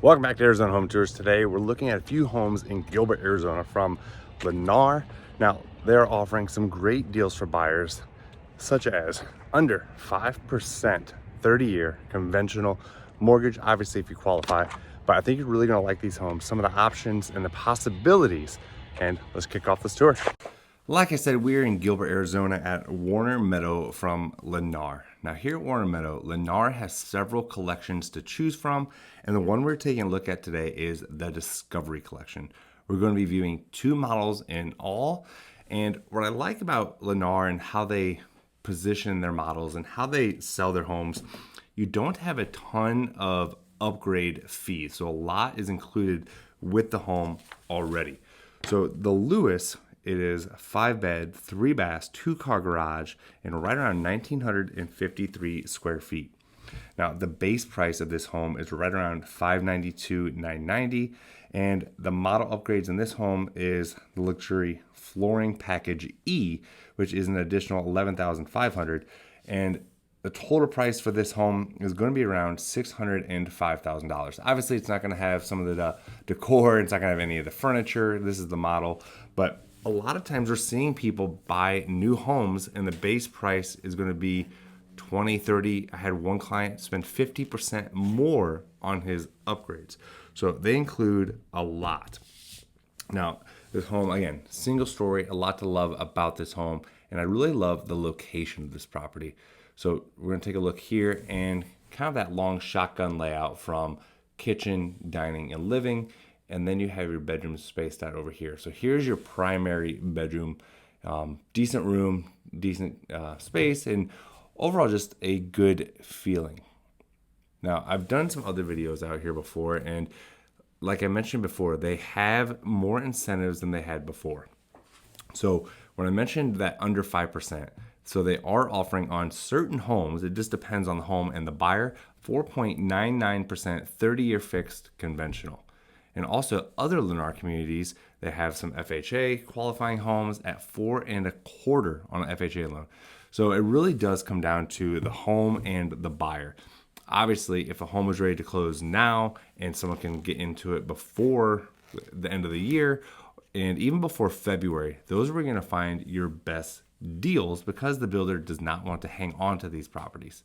Welcome back to Arizona Home Tours. Today we're looking at a few homes in Gilbert, Arizona from Lennar. Now they're offering some great deals for buyers, such as under 5% 30-year conventional mortgage, obviously if you qualify. But I think you're really going to like these homes, some of the options and the possibilities. And let's kick off this tour. Like I said, we're in Gilbert, Arizona at Warner Meadow from Lennar. Now here at Warner Meadow, Lennar has several collections to choose from, and the one we're taking a look at today is the Discovery Collection. We're going to be viewing 2 models in all, and what I like about Lennar and how they position their models and how they sell their homes, you don't have a ton of upgrade fees, so a lot is included with the home already. So the Lewis, it is 5-bed, 3-bath, 2-car garage, and right around 1,953 square feet. Now, the base price of this home is right around $592,990, and the model upgrades in this home is the luxury flooring package E, which is an additional $11,500, and the total price for this home is going to be around $605,000. Obviously, it's not going to have some of the decor, it's not going to have any of the furniture. This is the model, but a lot of times we're seeing people buy new homes and the base price is going to be 20, 30. I had one client spend 50% more on his upgrades. So they include a lot. Now, this home, again, single story, a lot to love about this home. And I really love the location of this property. So we're going to take a look here and kind of that long shotgun layout from kitchen, dining, and living. And then you have your bedroom spaced out over here. So here's your primary bedroom, decent room, decent space, and overall just a good feeling. Now, I've done some other videos out here before, and like I mentioned before, they have more incentives than they had before. So when I mentioned that under 5%, so they are offering on certain homes, it just depends on the home and the buyer, 4.99% 30-year fixed conventional. And also other Lennar communities, they have some FHA qualifying homes at 4.25% on an FHA loan. So it really does come down to the home and the buyer. Obviously, if a home is ready to close now and someone can get into it before the end of the year and even before February, those are where you're going to find your best deals because the builder does not want to hang on to these properties.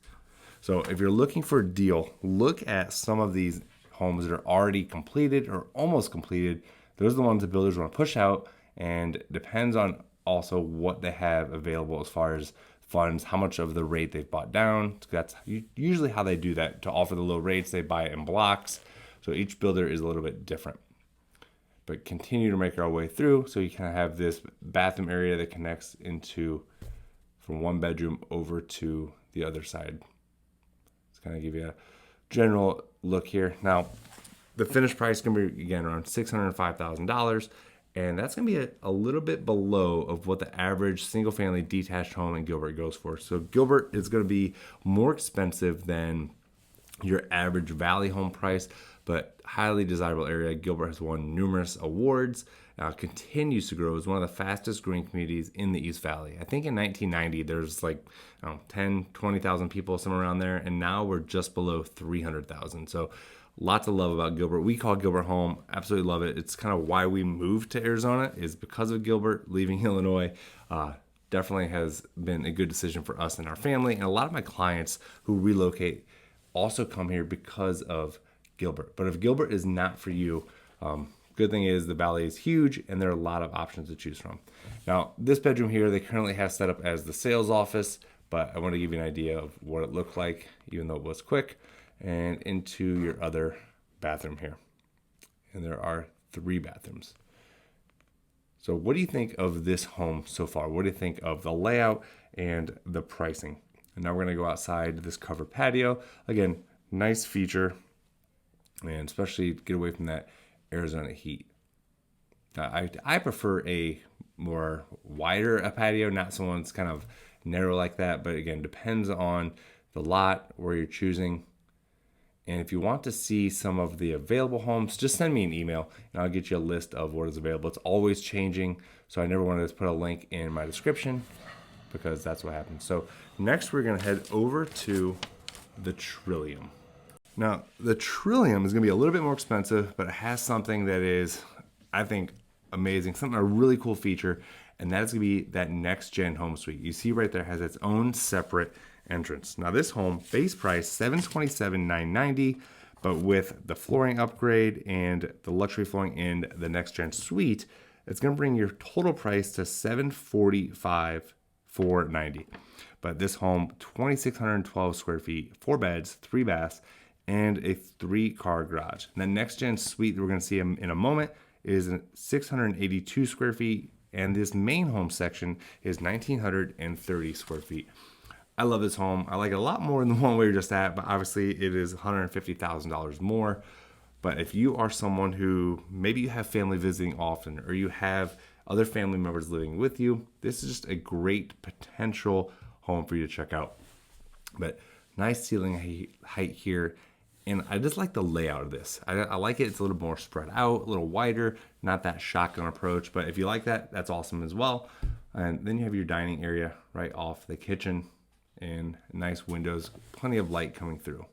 So if you're looking for a deal, look at some of these homes that are already completed or almost completed. Those are the ones the builders want to push out, and depends on also what they have available as far as funds, how much of the rate they've bought down. That's usually how they do that. To offer the low rates, they buy it in blocks. So each builder is a little bit different. But continue to make our way through. So you kind of have this bathroom area that connects into from one bedroom over to the other side. Just kind of give you a general look here. Now, the finished price is going to be, again, around $605,000, and that's going to be a little bit below of what the average single-family detached home in Gilbert goes for. So Gilbert is going to be more expensive than your average Valley home price, but highly desirable area. Gilbert has won numerous awards, continues to grow as one of the fastest growing communities in the East Valley. I think in 1990, there's like 10, 20,000 people, somewhere around there, and now we're just below 300,000. So lots to love about Gilbert. We call Gilbert home, absolutely love it. It's kind of why we moved to Arizona, is because of Gilbert. Leaving Illinois definitely has been a good decision for us and our family, and a lot of my clients who relocate also come here because of Gilbert. But if Gilbert is not for you, good thing is the valley is huge and there are a lot of options to choose from. Now, this bedroom here, they currently have set up as the sales office, but I want to give you an idea of what it looked like, even though it was quick, and into your other bathroom here. And there are 3 bathrooms. So what do you think of this home so far? What do you think of the layout and the pricing? And now we're going to go outside this covered patio. Again, nice feature, and especially get away from that Arizona heat. I prefer a more wider patio, not someone that's kind of narrow like that. But again, depends on the lot, where you're choosing. And if you want to see some of the available homes, just send me an email and I'll get you a list of what is available. It's always changing, so I never want to put a link in my description because that's what happens. So next we're going to head over to the Trillium. Now, the Trillium is going to be a little bit more expensive, but it has something that is, I think, amazing, a really cool feature, and that is going to be that next gen home suite. You see right there has its own separate entrance. Now, this home base price $727,990, but with the flooring upgrade and the luxury flooring in the next gen suite, it's going to bring your total price to $745,490. But this home, 2,612 square feet, 4 beds, 3 baths, and a 3-car garage. And the next gen suite that we're going to see in a moment is 682 square feet, and this main home section is 1,930 square feet. I love this home. I like it a lot more than the one we were just at, but obviously it is $150,000 more. But if you are someone who maybe you have family visiting often, or you have other family members living with you, this is just a great potential home for you to check out. But nice ceiling height here. And I just like the layout of this. I like it. It's a little more spread out, a little wider, not that shotgun approach. But if you like that, that's awesome as well. And then you have your dining area right off the kitchen and nice windows, plenty of light coming through.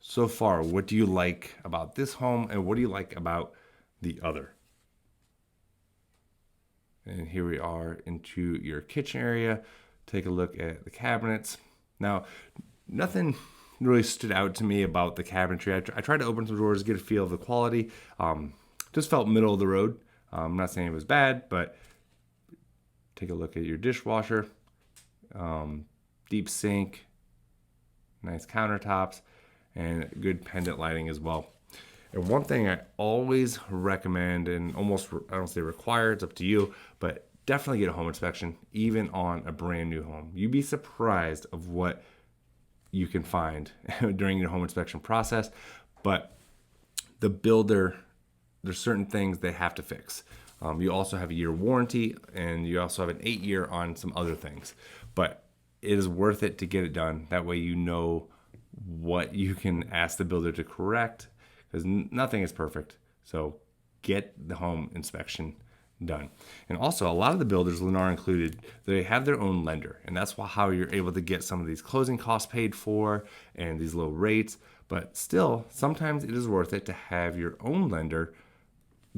So far, what do you like about this home and what do you like about the other? And here we are into your kitchen area. Take a look at the cabinets. Now, nothing really stood out to me about the cabinetry. I tried to open some drawers, get a feel of the quality. Just felt middle of the road. I'm not saying it was bad, but take a look at your dishwasher, deep sink, nice countertops, and good pendant lighting as well. And one thing I always recommend, and almost, I don't say require, it's up to you, but definitely get a home inspection, even on a brand new home. You'd be surprised of what you can find during your home inspection process. But the builder, there's certain things they have to fix. You also have a year warranty, and you also have an 8-year on some other things. But it is worth it to get it done. That way you know what you can ask the builder to correct, because nothing is perfect. So get the home inspection done. And also, a lot of the builders, Lennar included, they have their own lender, and that's how you're able to get some of these closing costs paid for and these low rates. But still, sometimes it is worth it to have your own lender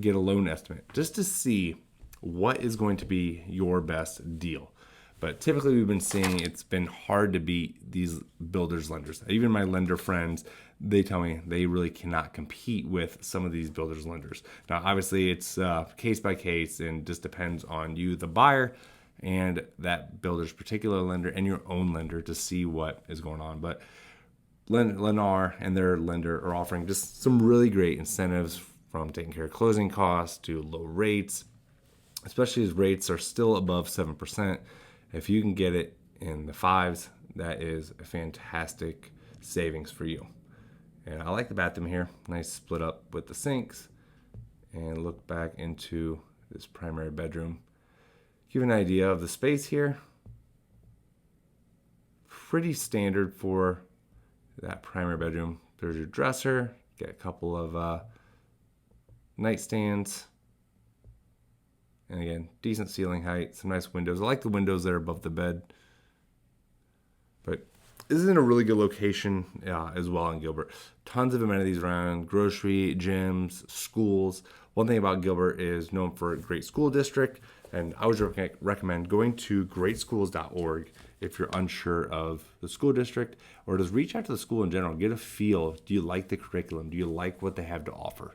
get a loan estimate just to see what is going to be your best deal. But typically we've been seeing it's been hard to beat these builders lenders. Even my lender friends, they tell me they really cannot compete with some of these builders lenders. Now, obviously it's case by case and just depends on you, the buyer, and that builder's particular lender and your own lender to see what is going on. But Lennar and their lender are offering just some really great incentives, from taking care of closing costs to low rates, especially as rates are still above 7%. If you can get it in the 5s, that is a fantastic savings for you. And I like the bathroom here. Nice split up with the sinks. And look back into this primary bedroom. Give an idea of the space here. Pretty standard for that primary bedroom. There's your dresser. Get a couple of nightstands. And again, decent ceiling height, some nice windows. I like the windows there above the bed. But this is in a really good location as well in Gilbert. Tons of amenities around, grocery, gyms, schools. One thing about Gilbert is known for a great school district. And I would recommend going to greatschools.org if you're unsure of the school district, or just reach out to the school in general. Get a feel. Do you like the curriculum? Do you like what they have to offer?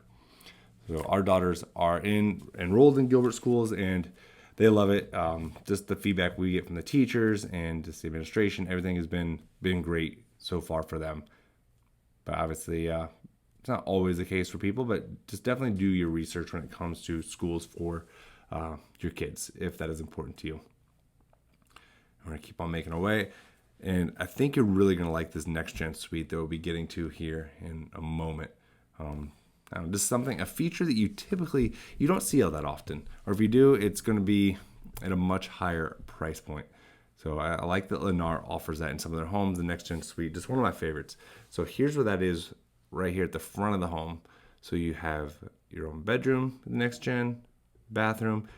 So our daughters are enrolled in Gilbert schools, and they love it. Just the feedback we get from the teachers and just the administration, everything has been great so far for them. But obviously, it's not always the case for people, but just definitely do your research when it comes to schools for your kids, if that is important to you. We're going to keep on making our way. And I think you're really going to like this next gen suite that we'll be getting to here in a moment. This is a feature that you don't see all that often. Or if you do, it's going to be at a much higher price point. So I like that Lennar offers that in some of their homes. The next gen suite, just one of my favorites. So here's where that is right here at the front of the home. So you have your own bedroom, the next gen, bathroom,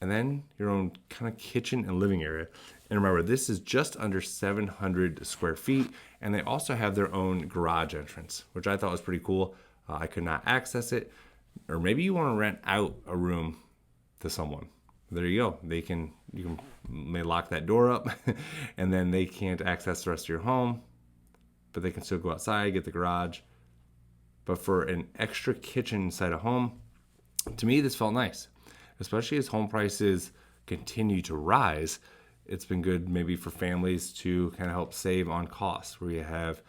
and then your own kind of kitchen and living area. And remember, this is just under 700 square feet, And they also have their own garage entrance, which I thought was pretty cool. I could not access it. Or maybe you want to rent out a room to someone. There you go. You may lock that door up and then they can't access the rest of your home, but they can still go outside, get the garage. But for an extra kitchen inside a home, to me, this felt nice, especially as home prices continue to rise. It's been good maybe for families to kind of help save on costs, where you have,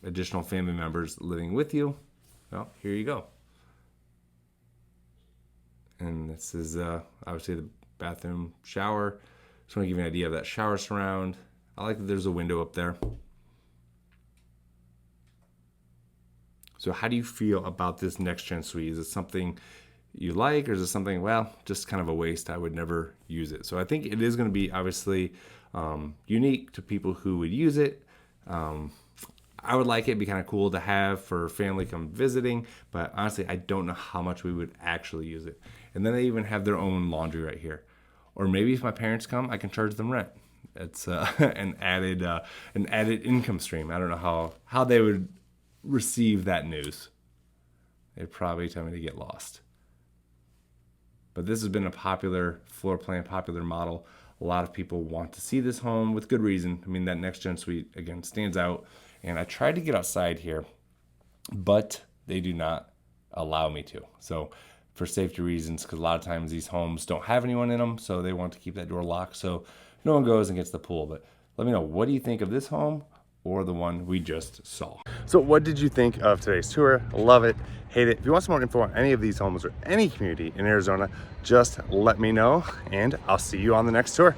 additional family members living with you. Well, here you go. And this is obviously the bathroom shower. Just want to give you an idea of that shower surround. I like that there's a window up there. So how do you feel about this next gen suite? Is it something you like, or is it something, well, just kind of a waste? I would never use it. So I think it is going to be obviously unique to people who would use it. I would like it. It'd be kind of cool to have for family come visiting, but honestly, I don't know how much we would actually use it. And then they even have their own laundry right here. Or maybe if my parents come, I can charge them rent. It's an added income stream. I don't know how they would receive that news. They'd probably tell me to get lost. But this has been a popular floor plan, popular model. A lot of people want to see this home with good reason. I mean, that next gen suite, again, stands out. And I tried to get outside here, but they do not allow me to. So for safety reasons, because a lot of times these homes don't have anyone in them, so they want to keep that door locked so no one goes and gets the pool. But let me know, what do you think of this home or the one we just saw? So what did you think of today's tour? Love it, hate it. If you want some more info on any of these homes or any community in Arizona, just let me know, and I'll see you on the next tour.